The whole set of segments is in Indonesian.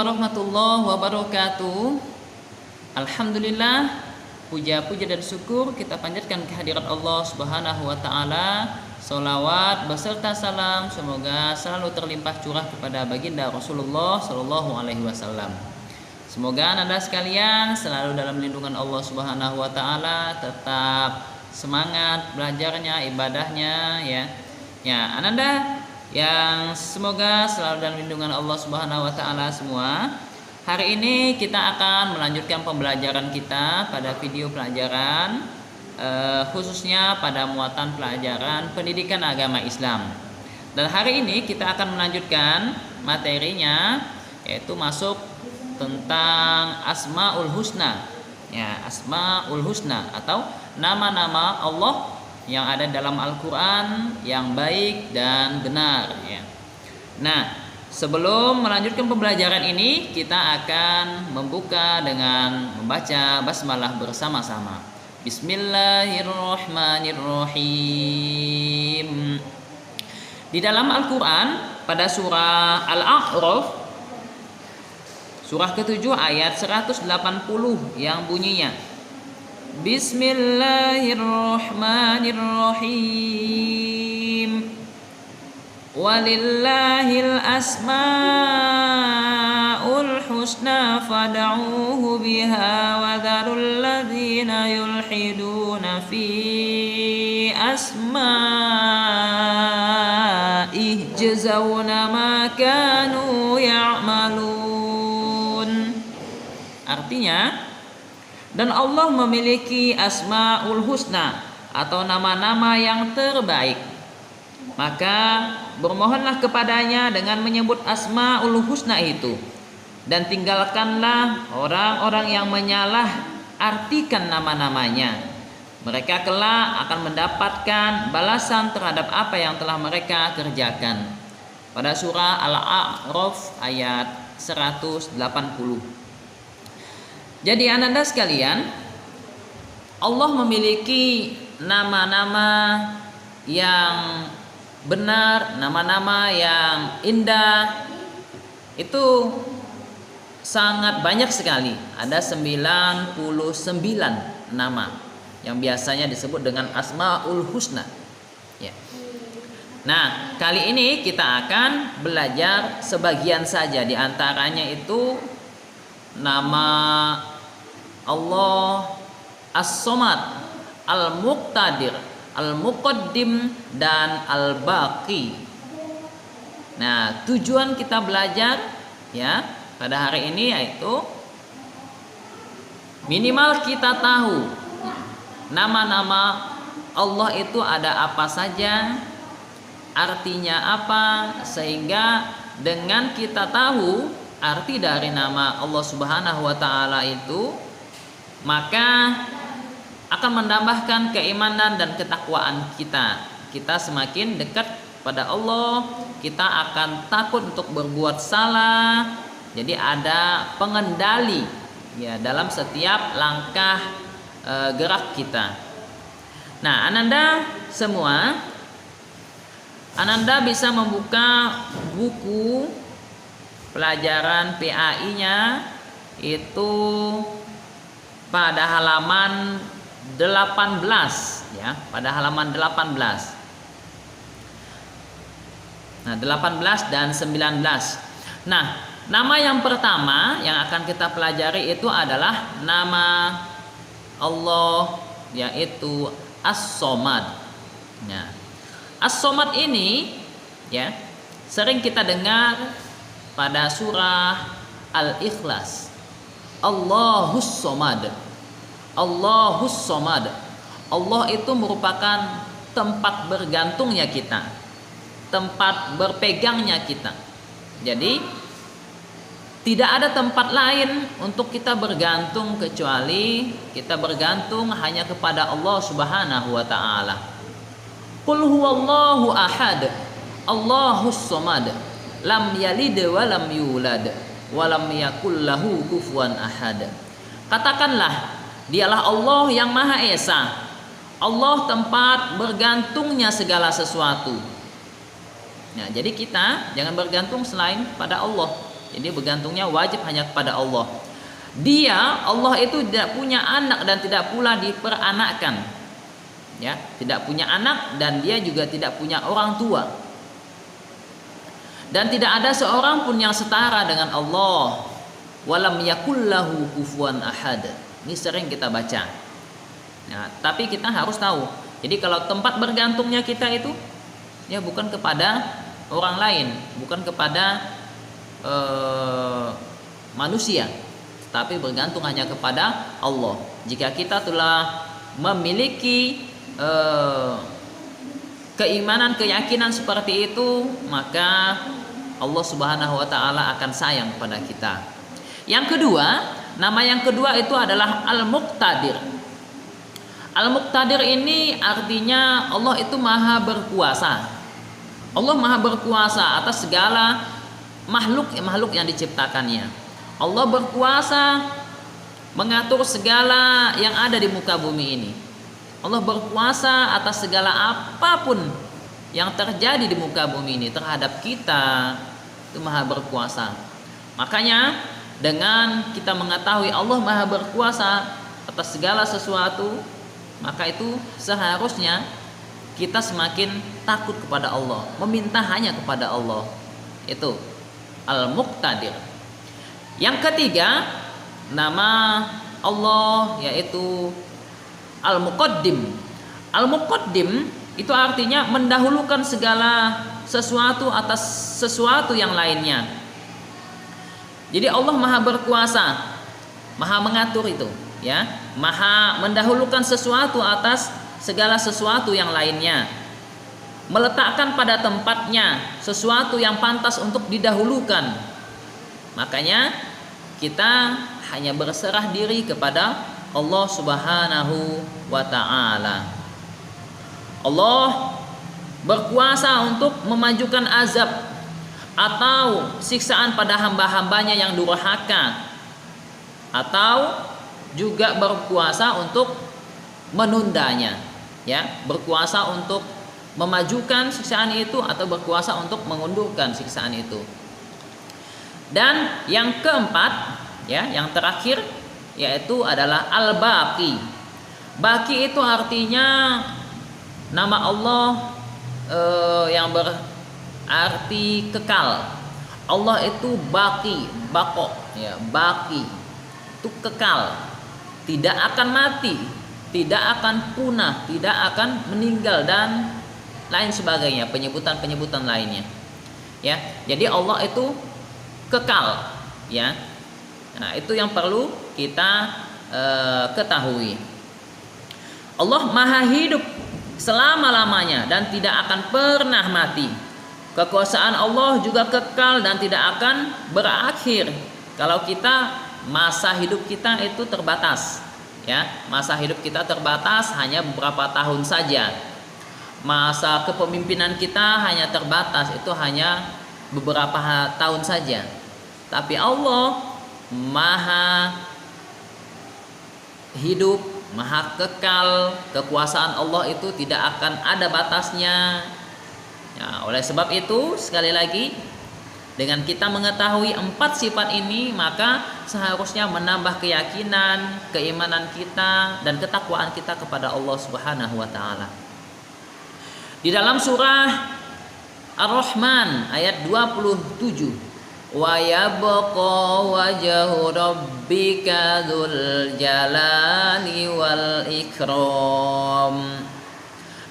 warahmatullahi wabarakatuh. Alhamdulillah, puja-puja dan syukur kita panjatkan kehadirat Allah Subhanahu wa taala. Sholawat beserta salam semoga selalu terlimpah curah kepada baginda Rasulullah sallallahu alaihi wasallam. Semoga Anda sekalian selalu dalam lindungan Allah Subhanahu wa taala, tetap semangat belajarnya, ibadahnya ya. Ya, Ananda yang semoga selalu dalam lindungan Allah Subhanahu wa taala semua. Hari ini kita akan melanjutkan pembelajaran kita pada video pelajaran khususnya pada muatan pelajaran pendidikan agama Islam. Dan hari ini kita akan melanjutkan materinya, yaitu masuk tentang Asmaul Husna. Ya, Asmaul Husna atau nama-nama Allah yang ada dalam Al-Quran yang baik dan benar ya. Nah, sebelum melanjutkan pembelajaran ini, kita akan membuka dengan membaca basmalah bersama-sama. Bismillahirrahmanirrahim. Di dalam Al-Quran pada surah Al-A'raf, surah ke-7 ayat 180 yang bunyinya Bismillahirrahmanirrahim. Walillahil asmaul husna fad'uuhu biha wa dharul ladzina yulhiduna fi asma'ih jazawna ma kanu ya'malun. Artinya, dan Allah memiliki Asmaul Husna atau nama-nama yang terbaik. Maka bermohonlah kepadanya dengan menyebut Asmaul Husna itu, dan tinggalkanlah orang-orang yang menyalah artikan nama-namanya. Mereka kelak akan mendapatkan balasan terhadap apa yang telah mereka kerjakan. Pada surah Al-A'raf ayat 180. Jadi Anda sekalian, Allah memiliki nama-nama yang benar, nama-nama yang indah. Itu sangat banyak sekali. Ada 99 nama yang biasanya disebut dengan Asmaul Husna ya. Nah, kali ini kita akan belajar sebagian saja. Di antaranya itu nama Allah As-Somad, Al-Muqtadir, Al-Muqaddim, dan Al-Baqi. Nah, tujuan kita belajar ya pada hari ini yaitu minimal kita tahu nama-nama Allah itu ada apa saja, artinya apa, sehingga dengan kita tahu arti dari nama Allah Subhanahu wa taala itu, maka akan menambahkan keimanan dan ketakwaan kita. Kita semakin dekat pada Allah, kita akan takut untuk berbuat salah. Jadi ada pengendali ya dalam setiap langkah gerak kita. Nah, Ananda semua, Ananda bisa membuka buku pelajaran PAI-nya itu pada halaman 18 ya, pada halaman 18. Nah, 18 dan 19. Nah, nama yang pertama yang akan kita pelajari itu adalah nama Allah, yaitu As-Somad. Nah, As-Somad ini ya sering kita dengar pada surah Al-Ikhlas. Allahus Somad. Allahus Somad. Allah itu merupakan tempat bergantungnya kita, tempat berpegangnya kita. Jadi tidak ada tempat lain untuk kita bergantung kecuali kita bergantung hanya kepada Allah Subhanahu wa taala. Qul huwallahu ahad, Allahus Somad, lam yalid wa lam yulad wa lam yakul lahu kufuwan ahad. Katakanlah, dialah Allah yang Maha Esa, Allah tempat bergantungnya segala sesuatu. Nah, jadi kita jangan bergantung selain pada Allah. Jadi bergantungnya wajib hanya kepada Allah. Allah itu tidak punya anak dan tidak pula diperanakkan. Ya, tidak punya anak dan dia juga tidak punya orang tua. Dan tidak ada seorang pun yang setara dengan Allah. Walam yakullahu kufuwan ahad. Ini sering kita baca. Nah, tapi kita harus tahu. Jadi kalau tempat bergantungnya kita itu ya bukan kepada orang lain, bukan kepada manusia, tapi bergantung hanya kepada Allah. Jika kita telah memiliki keimanan, keyakinan seperti itu, maka Allah Subhanahu wa taala akan sayang kepada kita. Yang kedua, nama yang kedua itu adalah Al-Muqtadir. Al-Muqtadir ini artinya Allah itu maha berkuasa. Allah maha berkuasa atas segala makhluk yang diciptakannya. Allah berkuasa mengatur segala yang ada di muka bumi ini. Allah berkuasa atas segala apapun yang terjadi di muka bumi ini terhadap kita, itu maha berkuasa. Makanya dengan kita mengetahui Allah maha berkuasa atas segala sesuatu, maka itu seharusnya kita semakin takut kepada Allah, meminta hanya kepada Allah. Itu Al-Muqtadir. Yang ketiga, nama Allah yaitu Al-Muqaddim. Al-Muqaddim itu artinya mendahulukan segala sesuatu atas sesuatu yang lainnya. Jadi Allah maha berkuasa, maha mengatur itu, ya, maha mendahulukan sesuatu atas segala sesuatu yang lainnya, meletakkan pada tempatnya sesuatu yang pantas untuk didahulukan. Makanya kita hanya berserah diri kepada Allah Subhanahu wa ta'ala. Allah berkuasa untuk memajukan azab atau siksaan pada hamba-hambanya yang durhaka, atau juga berkuasa untuk menundanya, ya, berkuasa untuk memajukan siksaan itu atau berkuasa untuk mengundurkan siksaan itu. Dan yang keempat, ya, yang terakhir yaitu adalah Al-Baqi. Baqi itu artinya nama Allah yang berarti kekal. Allah itu baqi, baqo, ya, baqi itu kekal, tidak akan mati, tidak akan punah, tidak akan meninggal dan lain sebagainya, penyebutan-penyebutan lainnya. Ya, jadi Allah itu kekal, ya. Nah, itu yang perlu kita ketahui. Allah maha hidup selama-lamanya dan tidak akan pernah mati. Kekuasaan Allah juga kekal dan tidak akan berakhir. Kalau kita masa hidup kita itu terbatas, ya, masa hidup kita terbatas hanya beberapa tahun saja. Masa kepemimpinan kita hanya terbatas, itu hanya beberapa tahun saja. Tapi Allah maha hidup, maha kekal. Kekuasaan Allah itu tidak akan ada batasnya. Ya, oleh sebab itu sekali lagi, dengan kita mengetahui 4 sifat ini, maka seharusnya menambah keyakinan, keimanan kita dan ketakwaan kita kepada Allah Subhanahu wa taala. Di dalam surah Ar-Rahman ayat 27, wa yabqa wajhu rabbika dzul jalali wal ikram.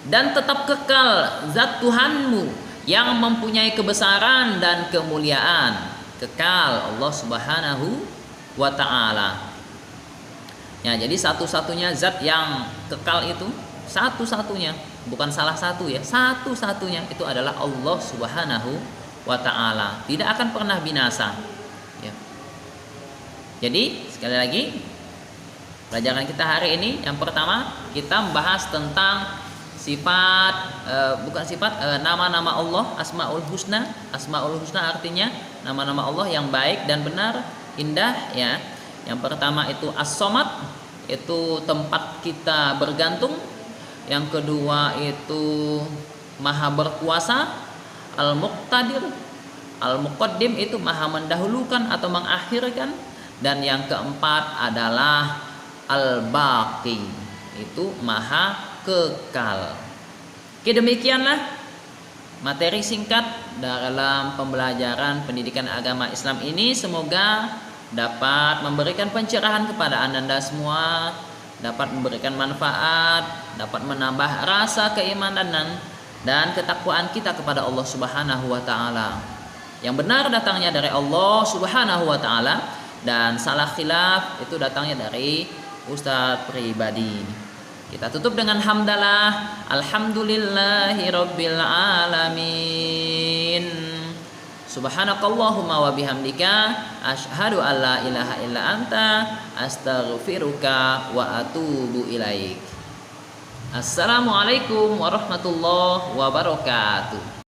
Dan tetap kekal zat Tuhanmu yang mempunyai kebesaran dan kemuliaan. Kekal Allah Subhanahu wa ta'ala. Ya, jadi satu-satunya zat yang kekal itu, satu-satunya, bukan salah satu, ya, satu-satunya itu adalah Allah Subhanahu wa ta'ala. Tidak akan pernah binasa, ya. Jadi sekali lagi, pelajaran kita hari ini yang pertama, kita membahas tentang sifat, nama-nama Allah, Asmaul Husna. Asmaul Husna artinya nama-nama Allah yang baik dan benar, indah, ya. Yang pertama itu As-Somad, itu tempat kita bergantung. Yang kedua itu Maha Berkuasa, Al-Muqtadir, Al-Muqaddim itu maha mendahulukan atau mengakhirkan. Dan yang keempat adalah Al-Baqi, itu maha kekal. Oke, demikianlah materi singkat dalam pembelajaran pendidikan agama Islam ini. Semoga dapat memberikan pencerahan kepada Anda semua, dapat memberikan manfaat, dapat menambah rasa keimanan dan ketakwaan kita kepada Allah Subhanahu wa taala. Yang benar datangnya dari Allah Subhanahu wa taala, dan salah khilaf itu datangnya dari ustadz pribadi. Kita tutup dengan hamdalah, alhamdulillahi rabbil alamin. Subhanakallahumma wa bihamdika asyhadu an la ilaha illa anta astaghfiruka wa atubu ilaik. Assalamualaikum warahmatullahi wabarakatuh.